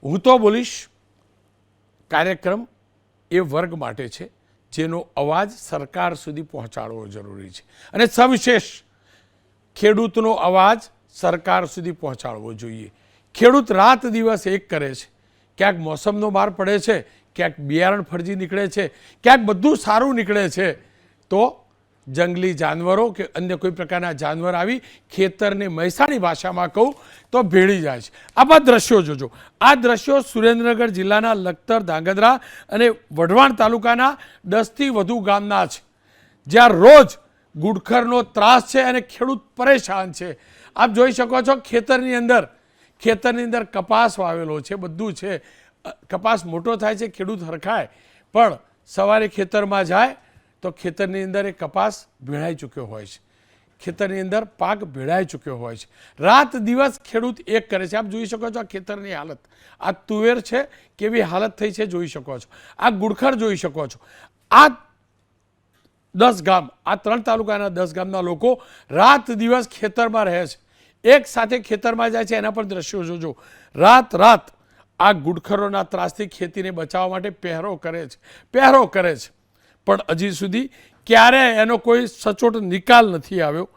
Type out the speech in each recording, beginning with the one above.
હું તો બોલીશ કાર્યક્રમ એ વર્ગ માટે છે જેનો અવાજ સરકાર સુધી પહોંચાડવો જરૂરી છે અને સવિશેષ ખેડૂતનો અવાજ સરકાર સુધી પહોંચાડવો જોઈએ. ખેડૂત રાત દિવસ એક કરે છે. ક્યાંક મોસમનો માર પડે છે, ક્યાંક બિયારણ ફરજી નીકળે છે, ક્યાંક બધું સારું નીકળે છે, તો જંગલી જાનવરો કે અન્ય કોઈ પ્રકારના જાનવર આવી ખેતરને મહેસાણી ભાષામાં કહું તો ભેળી જાય છે. આવા દ્રશ્યો જોજો. આ દ્રશ્યો સુરેન્દ્રનગર જિલ્લાના લખતર, ધાંગધ્રા અને વઢવાણ તાલુકાના 10થી વધુ ગામના છે, જ્યાં રોજ ગુડખરનો ત્રાસ છે અને ખેડૂત પરેશાન છે. આપ જોઈ શકો છો ખેતરની અંદર કપાસ વાવેલો છે, બધું છે. કપાસ મોટો થાય છે, ખેડૂત હરખાય, પણ સવારે ખેતરમાં જાય તો ખેતરની અંદર એ કપાસ ભેળાઈ ચૂક્યો હોય છે, ખેતરની અંદર પાક ભેળાઈ ચૂક્યો હોય છે. રાત દિવસ ખેડૂત એક કરે છે. આપ જોઈ શકો છો આ ખેતરની હાલત, આ તુવેર છે કેવી હાલત થઈ છે જોઈ શકો છો, આ ગુડખર જોઈ શકો છો. આ 10 ગામ, આ 3 તાલુકાના 10 ગામના લોકો રાત દિવસ ખેતરમાં રહે છે, એક સાથે ખેતરમાં જાય છે. એના પણ દ્રશ્યો જોજો. રાત આ ગુડખરોના ત્રાસથી ખેતીને બચાવવા માટે પહેરો કરે છે, પણ હજી સુધી ક્યારેય એનો કોઈ સચોટ નિકાલ નથી આવ્યો.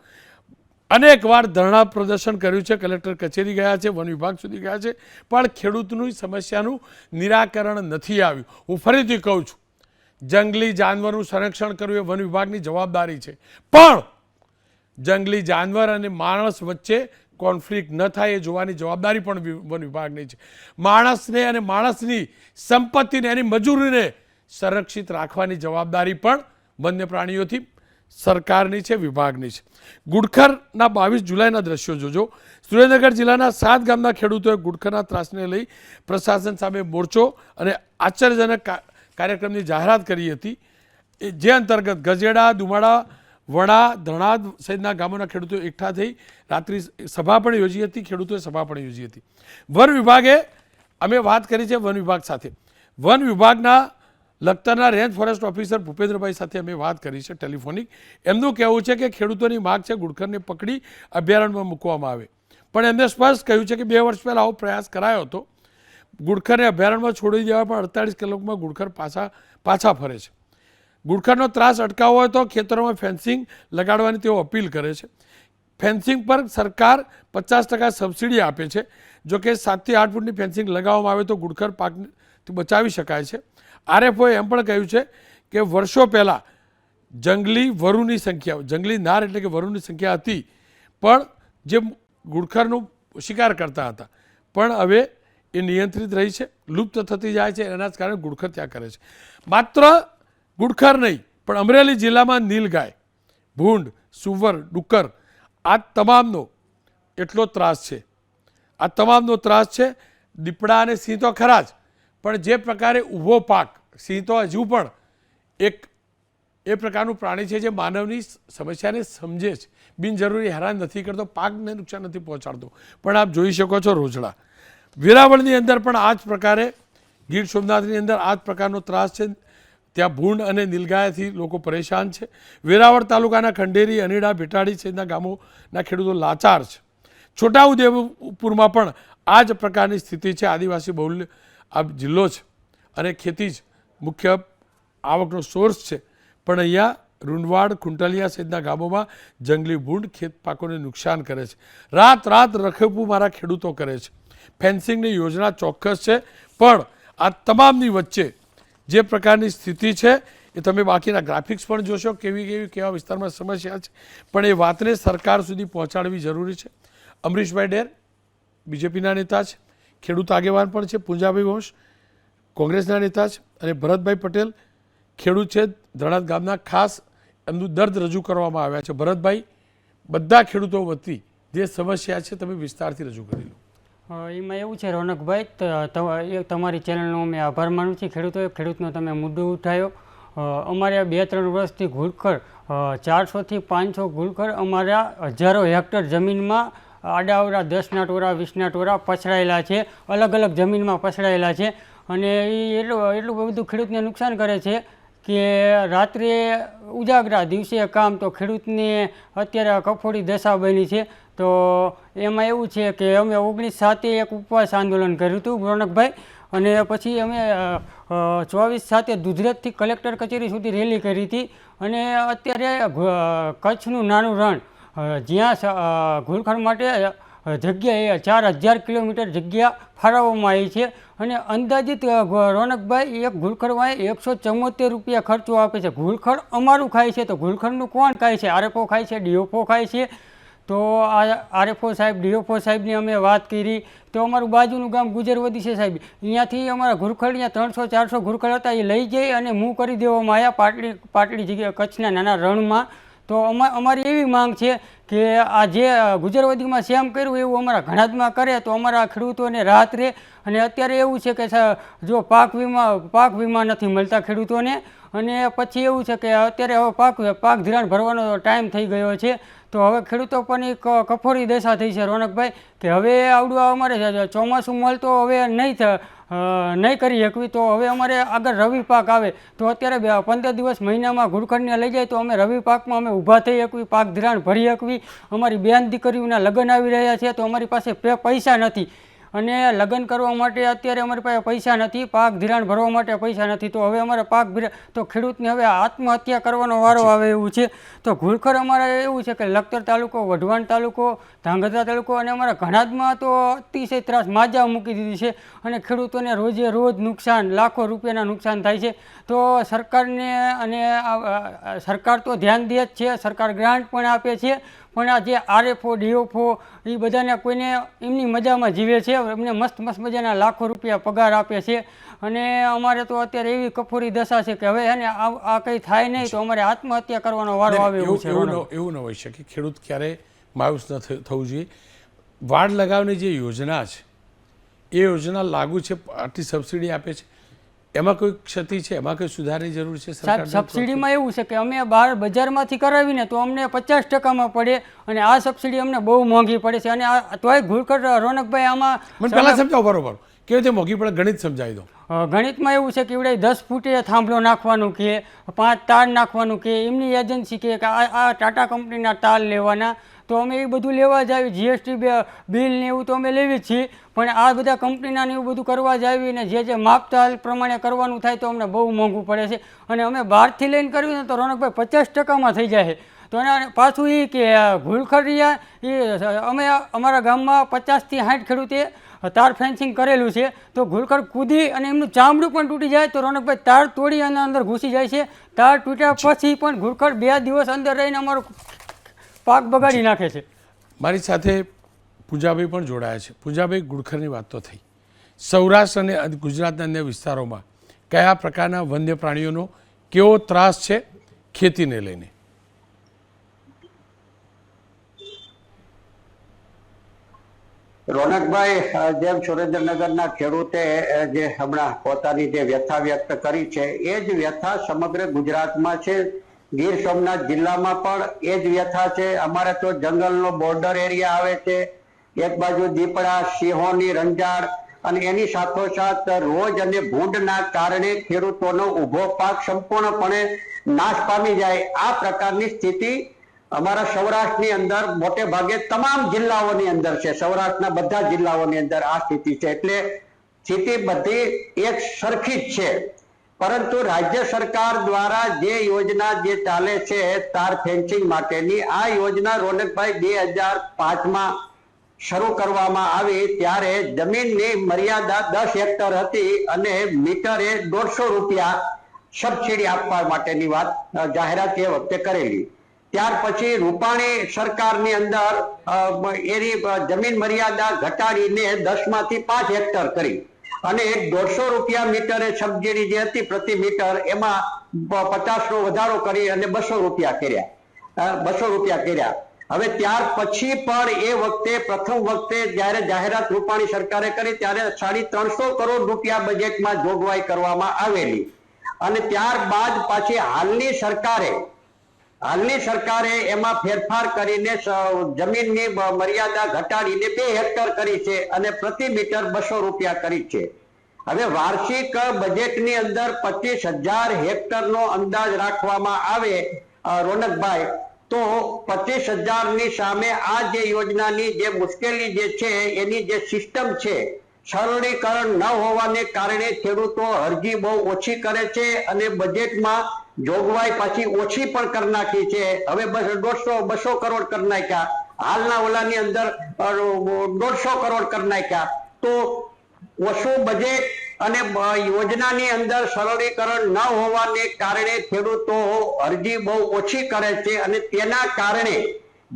અનેક વાર ધરણા પ્રદર્શન કર્યું છે, કલેક્ટર કચેરી ગયા છે, વન વિભાગ સુધી ગયા છે, પણ ખેડૂતની સમસ્યાનું નિરાકરણ નથી આવ્યું. હું ફરીથી કહું છું, જંગલી જાનવરનું સંરક્ષણ કરવું એ વન વિભાગની જવાબદારી છે, પણ જંગલી જાનવર અને માણસ વચ્ચે કોન્ફ્લિક્ટ ન થાય એ જોવાની જવાબદારી પણ વન વિભાગની છે. માણસને અને માણસની સંપત્તિને, એની મજૂરીને સંરક્ષિત રાખવાની જવાબદારી પણ વન્ય પ્રાણીઓથી સરકારની છે, વિભાગની છે. ગુડખરના 22 જુલાઈના દ્રશ્યો જોજો. સુરેન્દ્રનગર જિલ્લાના 7 ગામના ખેડૂતોએ ગુડખરના ત્રાસને લઈ પ્રશાસન સામે મોરચો અને આશ્ચર્યજનક કાર્યક્રમની જાહેરાત કરી હતી, જે અંતર્ગત ગજેડા, દુમાડા, વડા, ધણાદ સહિતના ગામોના ખેડૂતો એકઠા થઈ રાત્રિ સભા પણ યોજી હતી. ખેડૂતોએ સભા પણ યોજી હતી. વન વિભાગે, અમે વાત કરી છે વન વિભાગ સાથે, વન વિભાગના લખતરના રેન્જ ફોરેસ્ટ ઓફિસર ભૂપેન્દ્રભાઈ સાથે અમે વાત કરી છે ટેલિફોનિક. એમનું કહેવું છે કે ખેડૂતોની માગ છે ગુડખરને પકડી અભયારણ્યમાં મૂકવામાં આવે, પણ એમને સ્પષ્ટ કહ્યું છે કે 2 વર્ષ પહેલાં આવો પ્રયાસ કરાયો હતો. ગુડખરને અભયારણ્યમાં છોડી દેવા, પણ 48 કલાકમાં ગુડખર પાછા ફરે છે. ગુડખરનો ત્રાસ અટકાવવો હોય તો ખેતરોમાં ફેન્સિંગ લગાડવાની તેઓ અપીલ કરે છે. ફેન્સિંગ પર સરકાર 50% સબસિડી આપે છે. જો કે 7 થી 8 ફૂટની ફેન્સિંગ લગાવવામાં આવે તો ગુડખર પાકથી બચાવી શકાય છે. RFOએ એમ પણ કહ્યું છે કે વર્ષો પહેલાં જંગલી વરુની સંખ્યા, જંગલી નાર એટલે કે વરુની સંખ્યા હતી, પણ જે ગુડખરનો શિકાર કરતા હતા, પણ હવે એ નિયંત્રિત રહી છે, લુપ્ત થતી જાય છે. એના જ કારણે ગુડખર ત્યાં કરે છે. માત્ર ગુડખર નહીં, પણ અમરેલી જિલ્લામાં નીલગાય, ભૂંડ, સુવર, ડુક્કર, આ તમામનો એટલો ત્રાસ છે. આ તમામનો ત્રાસ છે. દીપડા અને સિંહ તો ખરા જ, પણ જે પ્રકારે ઊભો પાક, સિંહ તો હજુ પણ એક એ પ્રકારનું પ્રાણી છે જે માનવની સમસ્યાને સમજે છે, બિનજરૂરી હેરાન નથી કરતો, પાકને નુકસાન નથી પહોંચાડતો. પણ આપ જોઈ શકો છો રોજડા, વેરાવળની અંદર પણ આ જ પ્રકારે, ગીર સોમનાથની અંદર આ જ પ્રકારનો ત્રાસ છે. ત્યાં ભૂંડ અને નીલગાયથી લોકો પરેશાન છે. વેરાવળ તાલુકાના ખંડેરી, અનીડા, ભેટાડી સહિતના ગામોના ખેડૂતો લાચાર છે. છોટાઉદેપુરમાં પણ આ જ પ્રકારની સ્થિતિ છે. આદિવાસી બહુલ આ જિલ્લો છે અને ખેતી જ મુખ્ય આવકનો સોર્સ છે, પણ અહીંયા રૂંઢવાડ, ખુંટલિયા સહિતના ગામોમાં જંગલી ભૂંડ ખેત પાકોને નુકસાન કરે છે. રાત રખેપું મારા ખેડૂતો કરે છે. ફેન્સિંગની યોજના ચોક્કસ છે, પણ આ તમામની વચ્ચે જે પ્રકારની સ્થિતિ છે એ તમે બાકીના ગ્રાફિક્સ પણ જોશો, કેવા વિસ્તારમાં સમસ્યા છે, પણ એ વાતને સરકાર સુધી પહોંચાડવી જરૂરી છે. અમરીશભાઈ ડેર બીજેપીના નેતા છે, ખેડૂત આગેવાન પણ છે. પૂંજાભાઈ વંશ કોંગ્રેસના નેતા છે, અને ભરતભાઈ પટેલ ખેડૂત છે ધણાદ ગામના. ખાસ એમનું દર્દ રજૂ કરવામાં આવ્યા છે. ભરતભાઈ, બધા ખેડૂતો વતી જે સમસ્યા છે તમે વિસ્તારથી રજૂ કરી લો. એમાં એવું છે રોનકભાઈ, તમારી ચેનલનો અમે આભાર માનું છું. ખેડૂતનો તમે મુદ્દો ઉઠાવ્યો. અમારે 2-3 વર્ષથી ઘુડખર 400 થી 500 ઘુડખર અમારા હજારો હેક્ટર જમીનમાં આડાઅવડા 10ના ટોરા 20ના ટોરા પછડાયેલા છે, અલગ અલગ જમીનમાં પછડાયેલા છે. અને એ એટલું બધું ખેડૂતને નુકસાન કરે છે કે રાત્રે ઉજાગરા દિવસે કામ, તો ખેડૂતને અત્યારે કફોડી દશા બની છે. તો એમાં એવું છે કે અમે 19/7 એક ઉપવાસ આંદોલન કર્યું હતું રોનકભાઈ, અને પછી અમે 24/7 દુધરેજથી કલેક્ટર કચેરી સુધી રેલી કરી હતી. અને અત્યારે કચ્છનું નાનું રણ જ્યાં ઘૂડખર માટે જગ્યા 4000 કિલોમીટર જગ્યા ફાળવવામાં આવી છે, અને અંદાજિત રોનકભાઈ એક ઘૂડખરમાં 174 રૂપિયા ખર્ચો આપે છે. ઘૂડખર અમારું ખાય છે, તો ઘૂડખરનું કોણ ખાય છે? આરએફઓ ખાય છે, ડીઓફઓ ખાય છે. તો આ આરએફઓ સાહેબ, ડીઓફઓ સાહેબની અમે વાત કરી, તો અમારું બાજુનું ગામ ગુજરવદી છે સાહેબ, અહીંયાથી અમારા ઘૂડખર અહીંયા 300-400 ઘૂડખર હતા, એ લઈ જઈ અને મૂવ કરી દેવામાં આવ્યા પાટડી જગ્યાએ કચ્છના નાના રણમાં. તો અમારી એવી માંગ છે કે આ જે ગુજરવદીમાં સેમ કર્યું એવું અમારા ઘણાદમાં કરે તો અમારા ખેડૂતોને રાહત રહે. અને અત્યારે એવું છે કે જો પાક વીમા નથી મળતા ખેડૂતોને, અને પછી એવું છે કે અત્યારે હવે પાક ધિરાણ ભરવાનો ટાઈમ થઈ ગયો છે. તો હવે ખેડૂતો પણ એક કફોડી દશા થઈ છે રોનકભાઈ, કે હવે આવડું અમારે ચોમાસું મળતો હવે નહીં કરી શકવી. તો હવે અમારે આગળ રવિ પાક આવે, તો અત્યારે 15 દિવસ મહિનામાં ઘૂડખરને લઈ જાય તો અમે રવિ પાકમાં અમે ઊભા થઈ શકવી, પાક ધિરાણ ભરી શકવી. અમારી બેન દીકરીઓના લગ્ન આવી રહ્યા છે, તો અમારી પાસે પૈસા નથી, અને લગ્ન કરવા માટે અત્યારે અમારી પાસે પૈસા નથી, પાક ધિરાણ ભરવા માટે પૈસા નથી. તો હવે અમારે તો ખેડૂતને હવે આત્મહત્યા કરવાનો વારો આવે એવું છે. તો ઘૂડખર અમારે એવું છે કે લખતર તાલુકો, વઢવાણ તાલુકો, ધાંગધ્રા તાલુકો, અને અમારા ઘણાદમાં તો અતિશય ત્રાસ માજા મૂકી દીધી છે, અને ખેડૂતોને રોજે રોજ નુકસાન, લાખો રૂપિયાના નુકસાન થાય છે. તો સરકારને, અને સરકાર તો ધ્યાન દે જ છે, સરકાર ગ્રાન્ટ પણ આપે છે, પણ આ જે આરએફઓ, ડીઓફઓ એ બધાને કોઈને એમની મજામાં જીવે છે, એમને મસ્ત મજાના લાખો રૂપિયા પગાર આપે છે. અને અમારે તો અત્યારે એવી કફોરી દશા છે કે હવે એને આ કંઈ થાય નહીં તો અમારે આત્મહત્યા કરવાનો વારો આવે એવું છે. એવું ન હોઈ શકે. ખેડૂત ક્યારેય માયુસ ન થવું જોઈએ. વાડ લગાવવાની જે યોજના છે એ યોજના લાગુ છે, આટલી સબસિડી આપે છે, એમાં કોઈ ક્ષતિ છે? એમાં કોઈ સુધારની જરૂર છે? સબસિડીમાં એવું છે કે અમે બહાર બજારમાંથી કરાવીને તો અમને 50%માં પડે, અને આ સબસિડી અમને બહુ મોંઘી પડે છે. અને તોય ઘૂડખર રોનકભાઈ આમાં મને પહેલાં સમજાવો બરોબર કેવી રીતે મોંઘી પડે, ગણિત સમજાવી દો. ગણિતમાં એવું છે કે એવડે 10 ફૂટે થાંભલો નાખવાનું કે 5 તાર નાખવાનું કે એમની એજન્સી કે આ ટાટા કંપનીના તાર લેવાના, તો અમે એ બધું લેવા જ આવી. જીએસટી બિલ ને એવું તો અમે લેવી જ છીએ, પણ આ બધા કંપનીના ને એવું બધું કરવા જ આવીને જે માપતાલ પ્રમાણે કરવાનું થાય તો અમને બહુ મોંઘું પડે છે. અને અમે બહારથી લઈને કર્યું ને તો રોનકભાઈ 50%માં થઈ જાય. તો એને પાછું એ કે ઘૂડખરિયા અમે અમારા ગામમાં 50 થી 60 ખેડૂતે તાર ફેન્સિંગ કરેલું છે, તો ઘૂડખર કૂદી અને એમનું ચામડું પણ તૂટી જાય તો રોનકભાઈ તાર તોડી અને અંદર ઘૂસી જાય છે. તાર તૂટ્યા પછી પણ ઘૂડખર 2 દિવસ અંદર રહીને અમારો પાક બગાડી નાખે છે. મારી સાથે પૂજાભાઈ પણ જોડાયા છે. પૂજાભાઈ, ઘૂડખરની વાત તો થઈ, સૌરાષ્ટ્ર અને ગુજરાતના અન્ય વિસ્તારોમાં કયા પ્રકારના વન્ય પ્રાણીઓનો કેવો ત્રાસ છે ખેતીને લઈને? રોનકભાઈ, જેમ સુરેન્દ્રનગરના ખેડૂતે જે હમણાં પોતાની જે વ્યથા વ્યક્ત કરી છે એ જ વ્યથા સમગ્ર ગુજરાતમાં છે. ગીર સોમનાથ જિલ્લામાં પણ એ જ વ્યથા છે. અમારે તો જંગલનો બોર્ડર એરિયા આવે છે, એક બાજુ દીપડા, સિંહોની રંજાડ, અને એની સાથોસાથ રોજ અને ભૂંડના કારણે ખેડૂતોનો ઊભો પાક સંપૂર્ણપણે નાશ પામી જાય. આ પ્રકારની સ્થિતિ અમારા સૌરાષ્ટ્રની અંદર મોટે ભાગે તમામ જિલ્લાઓની અંદર છે. સૌરાષ્ટ્રના બધા જિલ્લાઓની અંદર આ સ્થિતિ છે. એટલે સ્થિતિ બધી એક સરખી જ છે. પરંતુ રાજ્ય સરકાર દ્વારા જે યોજના જે ચાલે છે તાર ફેન્સિંગ માટેની, આ યોજના રોનકભાઈ 2005માં શરૂ કરવામાં આવી ત્યારે જમીનની મર્યાદા 10 હેક્ટર હતી અને મીટરે 150 રૂપિયા સબસિડી આપવા માટેની વાત જાહેરાત એ વખતે કરેલી. ત્યાર પછી રૂપાણી સરકારની અંદર એની જમીન મર્યાદા ઘટાડીને 10 માંથી 5 હેક્ટર કરી અને 150 રૂપિયા મીટરે સબસિડી જે હતી પ્રતિ મીટર એમાં 50નો વધારો કરી અને 200 રૂપિયા કર્યા. હવે ત્યાર પછી પણ એ વખતે પ્રથમ વખતે જયારે જાહેરાત રૂપાણી સરકારે કરી ત્યારે 350 કરોડ રૂપિયા બજેટમાં જોગવાઈ કરવામાં આવેલી, અને ત્યારબાદ પાછી હાલની સરકારે એમાં ફેરફાર કરીને જમીનની મર્યાદા ઘટાડીને 2 હેક્ટર કરી છે અને પ્રતિ મીટર 200 રૂપિયા કરી છે. હવે વાર્ષિક બજેટની અંદર 25,000 હેક્ટરનો અંદાજ રાખવામાં આવે રોનકભાઈ, તો 25,000 ની સામે આ જે યોજનાની જે મુશ્કેલી જે છે એની જે સિસ્ટમ છે, સરળીકરણ ન હોવાને કારણે ખેડૂતો અરજી બહુ ઓછી કરે છે અને બજેટમાં જોગવાઈ પાછી ઓછી પણ કરી નાખી છે. હવે 150-200 કરોડ કરી નાખ્યા, હાલના ઓલાની અંદર 150 કરોડ કરી નાખ્યા. તો ઓછું બજેટ અને યોજનાની અંદર સરળીકરણ ન હોવાને કારણે ખેડૂતો અરજી બહુ ઓછી કરે છે અને તેના કારણે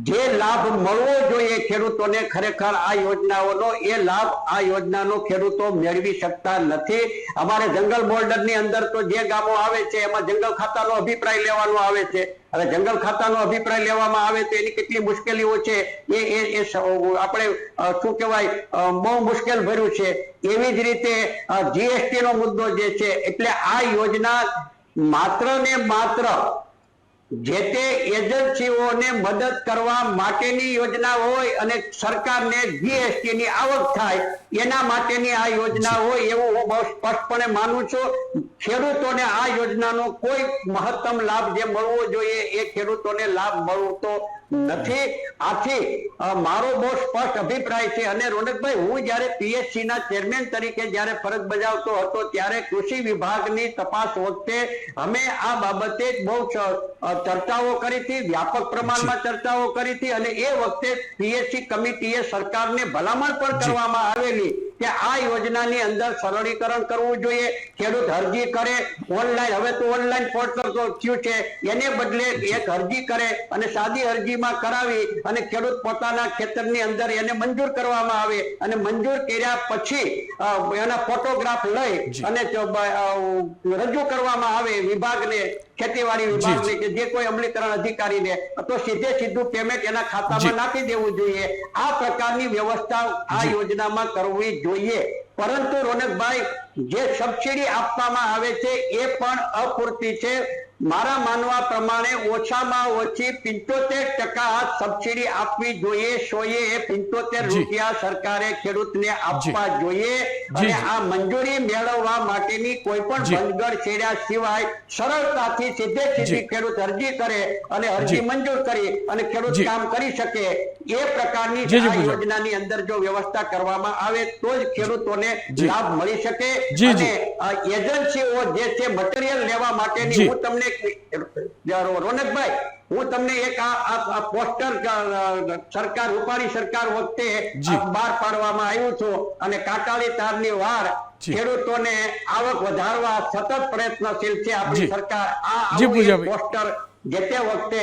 જે લાભ મળવો જોઈએ ખેડૂતોને ખરેખર આ યોજનાઓનો, એ લાભ આ યોજનાનો ખેડૂતો મેળવી શકતા નથી. અમારે જંગલ બોર્ડરની અંદર તો જે ગામો આવે છે એમાં જંગલ ખાતાનો અભિપ્રાય લેવાનો આવે છે. હવે જંગલ ખાતાનો અભિપ્રાય લેવામાં આવે તો એની કેટલી મુશ્કેલીઓ છે એ આપણે શું કહેવાય, બહુ મુશ્કેલ ભર્યું છે. એવી જ રીતે જીએસટી નો મુદ્દો જે છે, એટલે આ યોજના માત્ર ને માત્ર જે તે એજન્સીઓને મદદ કરવા માટેની યોજના હોય અને સરકારને જીએસટી ની આવક થાય એના માટેની આ યોજના હોય એવું હું બહુ સ્પષ્ટપણે માનું છું. ખેડૂતોને આ યોજનાનો કોઈ મહત્તમ લાભ જે મળવો જોઈએ એ ખેડૂતોને લાભ મળતો નથી. આથી મારો બહુ સ્પષ્ટ અભિપ્રાય છે. અને રોનકભાઈ, હું જયારે પીએસસી ના ચેરમેન તરીકે જયારે ફરજ બજાવતો હતો ત્યારે કૃષિ વિભાગની તપાસ વખતે અમે આ બાબતે બહુ ચર્ચાઓ કરી હતી, વ્યાપક પ્રમાણમાં ચર્ચાઓ કરી હતી અને એ વખતે પીએસસી કમિટીએ સરકારને ભલામણ પણ કરવામાં આવેલી કે આ યોજનાની અંદર સરળીકરણ કરવું જોઈએ. ખેડૂત અરજી કરે ઓનલાઈન, હવે તો ઓનલાઈન પોર્ટલ થયું છે, એને બદલે એક અરજી કરે અને સાદી અરજીમાં કરાવી અને ખેડૂત પોતાના ખેતરની અંદર એને મંજૂર કરવામાં આવે અને મંજૂર કર્યા પછી એના ફોટોગ્રાફ લઈ અને રજૂ કરવામાં આવે વિભાગને, ખેતીવાડી વિભાગને કે જે કોઈ અમલીકરણ અધિકારીને, તો સીધું પેમેન્ટ એના ખાતામાં નાખી દેવું જોઈએ. આ પ્રકારની વ્યવસ્થા આ યોજનામાં કરવી જોઈએ. પરંતુ રોનકભાઈ, જે સબસિડી આપવામાં આવે છે એ પણ અપૂરતી છે. મારા માનવા પ્રમાણે ઓછામાં ઓછી 75% સબસિડી આપવી જોઈએ. 175 રૂપિયા સરકારે ખેડૂતને આપવા જોઈએ અને આ મંજૂરી મેળવવા માટેની કોઈ પણ ભંગડ છેડ્યા સિવાય સરળતાથી સીધી ખેડૂત અરજી કરે અને અરજી મંજૂર કરી અને ખેડૂત કામ કરી શકે એ પ્રકારની આ યોજનાની અંદર જો વ્યવસ્થા કરવામાં આવે તો જ ખેડૂતોને લાભ મળી શકે. અને એજન્સીઓ જે છે મટીરિયલ લેવા માટેની, હું તમને રોનકભાઈ, હું તમને એક આ પોસ્ટર સરકાર, રૂપાણી સરકાર વખતે બહાર પાડવામાં આવ્યું હતું અને કાંટાળી તારની વાર ખેડૂતોને આવક વધારવા સતત પ્રયત્નશીલ છે આપણી સરકાર. આ પોસ્ટર જે તે વખતે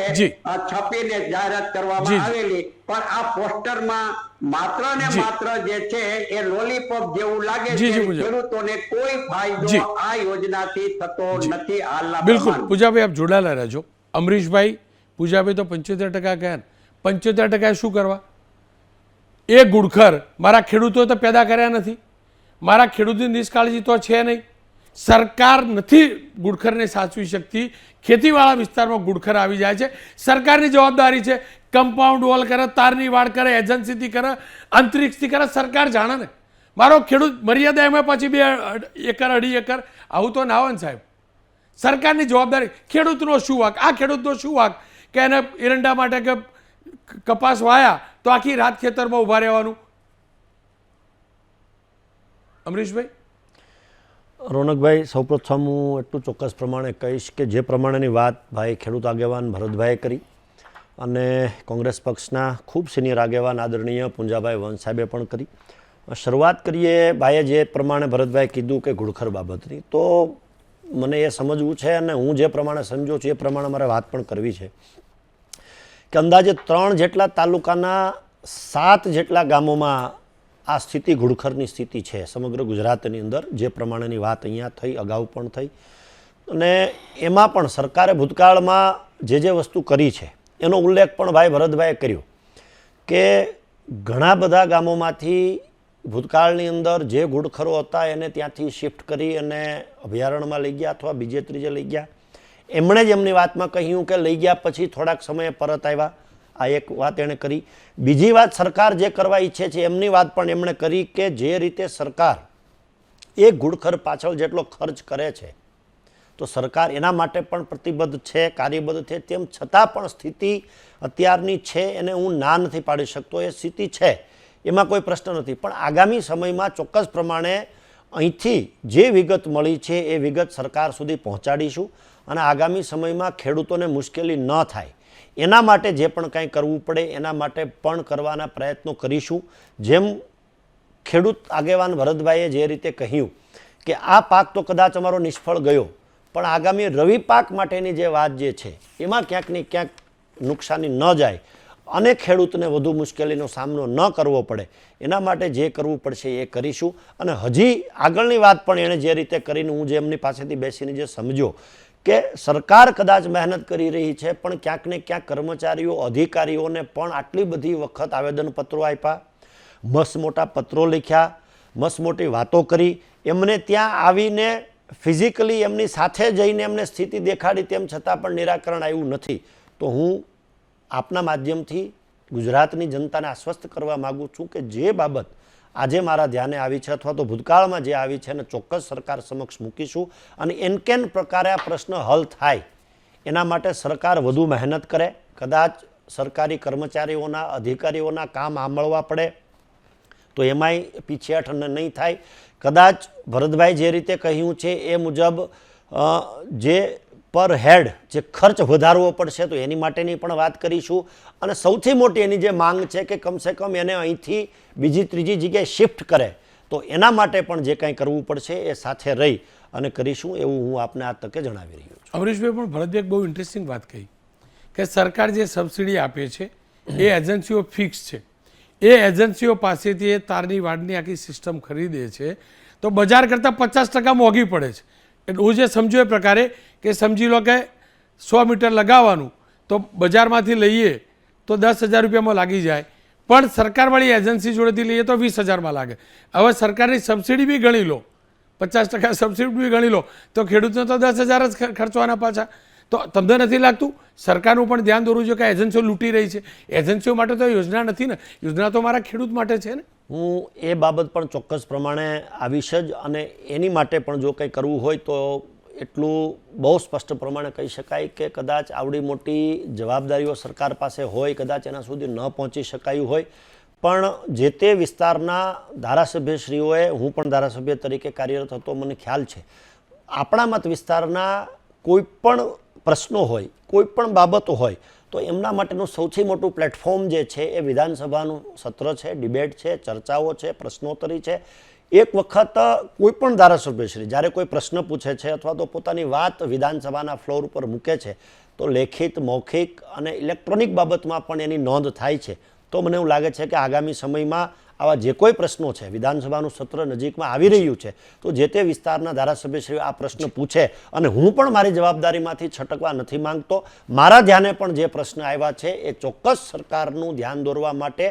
છાપીને જાહેરાત કરવામાં આવેલી, પણ આ પોસ્ટરમાં માત્ર ને માત્ર જે છે એ લોલીપોપ જેવું લાગે છે. ખેડૂતોને કોઈ ફાયદો આ યોજનાથી થતો નથી હાલના. બિલકુલ પૂજાભાઈ, આપ જોડાયેલા રહેજો. અમરીશભાઈ, પૂજાભાઈ તો 75% કહ્યા, 75% શું કરવા? એ ગુડખર મારા ખેડૂતો તો પેદા કર્યા નથી, મારા ખેડૂતની નિષ્કાળજી તો છે નહીં. સરકાર નથી ગુડખરને સાચવી શકતી. ખેતીવાળા વિસ્તારમાં ગુડખર આવી જાય છે. સરકારની જવાબદારી છે. કમ્પાઉન્ડ વોલ કરે, તારની વાડ કરે, એજન્સીથી કરે, અંતરિક્ષથી કરે, સરકાર જાણે ને. મારો ખેડૂત મર્યાદા એમાં પછી 2 એકર 2.5 એકર આવું તો ના હોય ને સાહેબ. સરકારની જવાબદારી. ખેડૂતનો શું વાંક? આ ખેડૂતનો શું વાંક કે એને એરંડા માટે કે કપાસ વાયા તો આખી રાત ખેતરમાં ઊભા રહેવાનું? અમરીશભાઈ? રોનકભાઈ, સૌપ્રથમ હું એટલું ચોક્કસ પ્રમાણે કહીશ કે જે પ્રમાણેની વાત ભાઈ ખેડૂત આગેવાન ભરતભાઈએ કરી અને કોંગ્રેસ પક્ષના ખૂબ સિનિયર આગેવાન આદરણીય પુંજાભાઈ વંશ સાહેબે પણ કરી. શરૂઆત કરીએ ભાઈએ જે પ્રમાણે ભરતભાઈએ કીધું કે ગુડખર બાબતની, તો મને એ સમજવું છે અને હું જે પ્રમાણે સમજું છું એ પ્રમાણે મારે વાત પણ કરવી છે કે અંદાજે 3 જેટલા તાલુકાના 7 જેટલા ગામોમાં આ સ્થિતિ ગુડખરની સ્થિતિ છે સમગ્ર ગુજરાતની અંદર. જે પ્રમાણેની વાત અહીંયા થઈ, અગાઉ પણ થઈ અને એમાં પણ સરકારે ભૂતકાળમાં જે વસ્તુ કરી છે એનો ઉલ્લેખ પણ ભાઈ ભરતભાઈએ કર્યો કે ઘણા બધા ગામોમાંથી ભૂતકાળની અંદર જે ગુડખરો હતા એને ત્યાંથી શિફ્ટ કરી અને અભયારણ્યમાં લઈ ગયા અથવા બીજે ત્રીજે લઈ ગયા. એમણે જ એમની વાતમાં કહ્યું કે લઈ ગયા પછી થોડાક સમયે પરત આવ્યા. આ એક વાત એણે કરી. બીજી વાત, સરકાર જે કરવા ઈચ્છે છે એમની વાત પણ એમણે કરી કે જે રીતે સરકાર એ ઘુડખર પાછળ જેટલો ખર્ચ કરે છે તો સરકાર એના માટે પણ પ્રતિબદ્ધ છે, કાર્યબદ્ધ છે. તેમ છતાં પણ સ્થિતિ અત્યારની છે એને હું ના નથી પાડી શકતો. એ સ્થિતિ છે, એમાં કોઈ પ્રશ્ન નથી. પણ આગામી સમયમાં ચોક્કસ પ્રમાણે અહીંથી જે વિગત મળી છે એ વિગત સરકાર સુધી પહોંચાડીશું અને આગામી સમયમાં ખેડૂતોને મુશ્કેલી ન થાય એના માટે જે પણ કાંઈ કરવું પડે એના માટે પણ કરવાના પ્રયત્નો કરીશું. જેમ ખેડૂત આગેવાન ભરતભાઈએ જે રીતે કહ્યું કે આ પાક તો કદાચ અમારો નિષ્ફળ ગયો, પણ આગામી રવિ પાક માટેની જે વાત જે છે એમાં ક્યાંક ને ક્યાંક નુકસાની ન જાય અને ખેડૂતને વધુ મુશ્કેલીનો સામનો ન કરવો પડે એના માટે જે કરવું પડશે એ કરીશું. અને હજી આગળની વાત પણ એણે જે રીતે કરીને હું જે એમની પાસેથી બેસીને જે સમજ્યો કે સરકાર કદાચ મહેનત કરી રહી છે, પણ ક્યાંક ને ક્યાંક કર્મચારીઓ અધિકારીઓને પણ આટલી બધી વખત આવેદનપત્રો આપ્યા, મસ્ત મોટા પત્રો લખ્યા, મસ્ત મોટી વાતો કરી, એમને ત્યાં આવીને ફિઝિકલી એમની સાથે જઈને એમને સ્થિતિ દેખાડી, તેમ છતાં પણ નિરાકરણ આવ્યું નથી. તો હું આપના માધ્યમથી ગુજરાતની જનતાને આશ્વસ્ત કરવા માગું છું કે જે બાબત આજે મારા ધ્યાને આવી છે અથવા તો ભૂતકાળમાં જે આવી છે એને ચોક્કસ સરકાર સમક્ષ મૂકીશું અને એનકેન પ્રકારે આ પ્રશ્ન હલ થાય એના માટે સરકાર વધુ મહેનત કરે. કદાચ સરકારી કર્મચારીઓના અધિકારીઓના કામ આંબળવા પડે તો એમાંય પીછેહઠ નહીં થાય. કદાચ ભરતભાઈ જે રીતે કહ્યું છે એ મુજબ જે પર હેડ જે ખર્ચ વધારવો પડશે તો એની માટેની પણ વાત કરીશું. અને સૌથી મોટી એની જે માંગ છે કે કમસે કમ એને અહીંથી બીજી ત્રીજી જગ્યાએ શિફ્ટ કરે તો એના માટે પણ જે કાંઈ કરવું પડશે એ સાથે રહી અને કરીશું એવું હું આપને આ તકે જણાવી રહ્યો છું. અમરીશભાઈ, પણ ભરતભાઈ બહુ ઇન્ટરેસ્ટિંગ વાત કહી કે સરકાર જે સબસિડી આપે છે એ એજન્સીઓ ફિક્સ છે. એ એજન્સીઓ પાસેથી એ તારની વાડની આખી સિસ્ટમ ખરીદે છે તો બજાર કરતાં 50% મોંઘી પડે છે. એટલે હું જે સમજ્યો એ પ્રકારે કે સમજી લો કે 100 મીટર લગાવવાનું તો બજારમાંથી લઈએ તો 10,000 રૂપિયામાં લાગી જાય, પણ સરકારવાળી એજન્સી જોડેથી લઈએ તો 20,000માં લાગે. હવે સરકારની સબસિડી બી ગણી લો, 50% સબસિડી બી ગણી લો તો ખેડૂતને તો 10,000 જ ખર્ચવાના પાછા. તો તમને નથી લાગતું સરકારનું પણ ધ્યાન દોરવું જોઈએ કે એજન્સીઓ લૂંટી રહી છે? એજન્સીઓ માટે તો યોજના નથી ને, યોજના તો મારા ખેડૂત માટે છે ને. હું એ બાબત પણ ચોક્કસ પ્રમાણે આવીશ જ અને એની માટે પણ જો કંઈ કરવું હોય તો એટલું બહુ સ્પષ્ટ પ્રમાણે કહી શકાય કે કદાચ આવડી મોટી જવાબદારીઓ સરકાર પાસે હોય, કદાચ એના સુધી ન પહોંચી શકાયું હોય, પણ જે તે વિસ્તારના ધારાસભ્યશ્રીઓએ, હું પણ ધારાસભ્ય તરીકે કાર્યરત હતો, મને ખ્યાલ છે આપણા મત વિસ્તારના કોઈ પણ પ્રશ્નો હોય, કોઈ પણ બાબતો હોય તો એમના માટેનું સૌથી મોટું પ્લેટફોર્મ જે છે એ વિધાનસભાનું સત્ર છે, ડિબેટ છે, ચર્ચાઓ છે, પ્રશ્નોત્તરી છે. એક વખત કોઈ પણ ધારાસભ્યશ્રી જ્યારે કોઈ પ્રશ્ન પૂછે છે અથવા તો પોતાની વાત વિધાનસભાના ફ્લોર ઉપર મૂકે છે તો લેખિત, મૌખિક અને ઇલેક્ટ્રોનિક બાબતમાં પણ એની નોંધ થાય છે. તો મને એવું લાગે છે કે આગામી સમયમાં આવા જે કોઈ પ્રશ્નો છે, વિધાનસભાનું સત્ર નજીકમાં આવી રહ્યું છે તો જે તે વિસ્તારના ધારાસભ્યશ્રીઓ આ પ્રશ્ન પૂછે અને હું પણ મારી જવાબદારીમાંથી છટકવા નથી માંગતો. મારા ધ્યાને પણ જે પ્રશ્ન આવ્યા છે એ ચોક્કસ સરકારનું ધ્યાન દોરવા માટે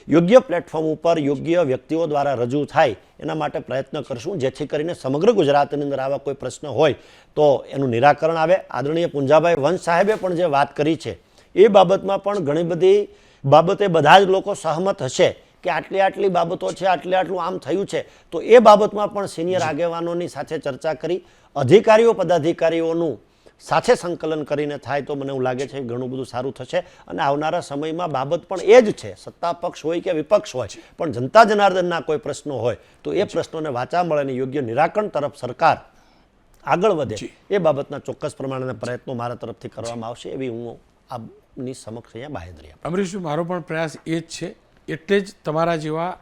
યોગ્ય પ્લેટફોર્મ ઉપર યોગ્ય વ્યક્તિઓ દ્વારા રજૂ થાય એના માટે પ્રયત્ન કરશું, જેથી કરીને સમગ્ર ગુજરાતની અંદર આવા કોઈ પ્રશ્ન હોય તો એનું નિરાકરણ આવે. આદરણીય પુંજાભાઈ વંશ સાહેબે પણ જે વાત કરી છે એ બાબતમાં પણ ઘણી બધી બાબતે બધા જ લોકો સહમત હશે કે આટલી બાબતો છે, આટલું આમ થયું છે. તો એ બાબતમાં પણ સિનિયર આગેવાનોની સાથે ચર્ચા કરી અધિકારીઓ પદાધિકારીઓનું સાથે સંકલન કરીને થાય તો મને એવું લાગે છે ઘણું બધું સારું થશે. અને આવનારા સમયમાં બાબત પણ એ જ છે, સત્તા પક્ષ હોય કે વિપક્ષ હોય, પણ જનતા જનાર્દનના કોઈ પ્રશ્નો હોય તો એ પ્રશ્નોને વાચા મળે અને યોગ્ય નિરાકરણ તરફ સરકાર આગળ વધે એ બાબતના ચોક્કસ પ્રમાણેના પ્રયત્નો મારા તરફથી કરવામાં આવશે એવી હું આપની સમક્ષ અહીંયા બાહેધરી આપું. અમરીશ, મારો પણ પ્રયાસ એ જ છે, એટલે જ તમારા જેવા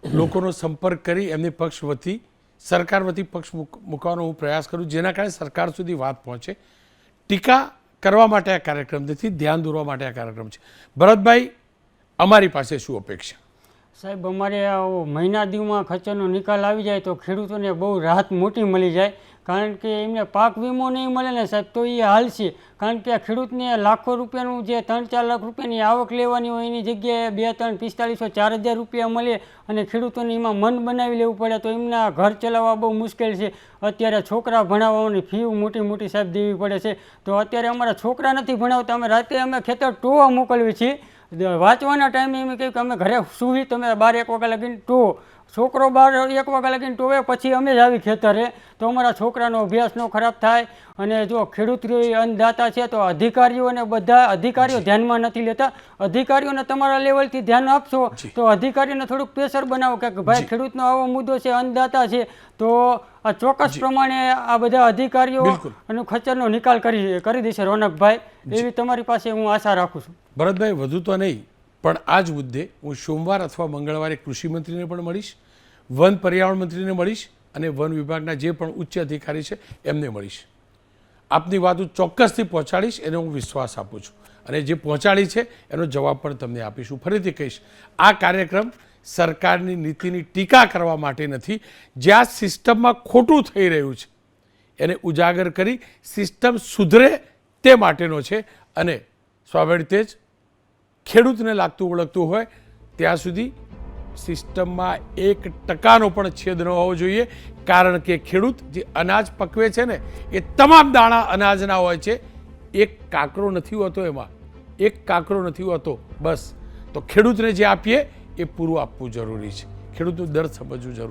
લોકોનો સંપર્ક કરી એમની પક્ષ વતી, સરકાર વતી પક્ષ મૂકવાનો હું પ્રયાસ કરું, જેના કારણે સરકાર સુધી વાત પહોંચે. ટીકા કરવા માટે આ કાર્યક્રમ નથી, ધ્યાન દોરવા માટે આ કાર્યક્રમ છે. ભરતભાઈ, અમારી પાસે શું અપેક્ષા? સાહેબ, અમારે મહિના દીવમાં ખર્ચનો નિકાલ આવી જાય તો ખેડૂતોને બહુ રાહત મોટી મળી જાય. કારણ કે એમને પાક વીમો નહીં મળે ને સાહેબ તો એ હાલશે. કારણ કે આ ખેડૂતને લાખો રૂપિયાનું જે 3-4 લાખ રૂપિયાની આવક લેવાની હોય એની જગ્યાએ 2-3-4500-4000 રૂપિયા મળે અને ખેડૂતોને એમાં મન બનાવી લેવું પડે તો એમના ઘર ચલાવવા બહુ મુશ્કેલ છે. અત્યારે છોકરા ભણાવવાની ફી મોટી સાહેબ દેવી પડે છે. તો અત્યારે અમારા છોકરા નથી ભણાવતા, અમે રાતે અમે ખેતર ટોવા મોકલવી છીએ. વાંચવાના ટાઈમે એમ કહ્યું કે અમે ઘરે સૂવી તમે 12-1 વાગ્યા લગીને ટો છોકરો બહાર 1 વાગ્યા લગીને ટોવે પછી અમે જ આવી ખેતરે, તો અમારા છોકરાનો અભ્યાસ ન ખરાબ થાય. અને જો ખેડૂત અન્નદાતા છે તો અધિકારીઓને બધા અધિકારીઓ ધ્યાનમાં નથી લેતા. અધિકારીઓને તમારા લેવલથી ધ્યાન આપશો તો અધિકારીઓને થોડુંક પ્રેશર બનાવો કે ભાઈ ખેડૂતનો આવો મુદ્દો છે, અન્નદાતા છે, તો આ ચોક્કસ પ્રમાણે આ બધા અધિકારીઓ અને ખર્ચનો નિકાલ કરી દેશે રોનકભાઈ, એવી તમારી પાસે હું આશા રાખું છું. ભરતભાઈ, વધુ તો નહીં, પણ આ જ મુદ્દે હું સોમવાર અથવા મંગળવારે કૃષિ મંત્રીને પણ મળીશ, વન પર્યાવરણ મંત્રીને મળીશ અને વન વિભાગના જે પણ ઉચ્ચ અધિકારી છે એમને મળીશ. આપની વાત હું ચોક્કસથી પહોંચાડીશ, એને હું વિશ્વાસ આપું છું, અને જે પહોંચાડી છે એનો જવાબ પણ તમને આપીશું. ફરીથી કહીશ, આ કાર્યક્રમ સરકારની નીતિની ટીકા કરવા માટે નથી, જ્યાં સિસ્ટમમાં ખોટું થઈ રહ્યું છે એને ઉજાગર કરી સિસ્ટમ સુધરે તે માટેનો છે. અને સ્વાભાવિક રીતે જ ખેડૂતને લાગતું ઓળખતું હોય ત્યાં સુધી સિસ્ટમમાં 1% પણ છેદ ન હોવો જોઈએ, કારણ કે ખેડૂત જે અનાજ પકવે છે ને એ તમામ દાણા અનાજના હોય છે, એક કાકરો નથી હોતો, એમાં એક કાકરો નથી હોતો. બસ, તો ખેડૂતને જે આપીએ એ પૂરું આપવું જરૂરી છે, ખેડૂતનું દર્દ સમજવું જરૂરી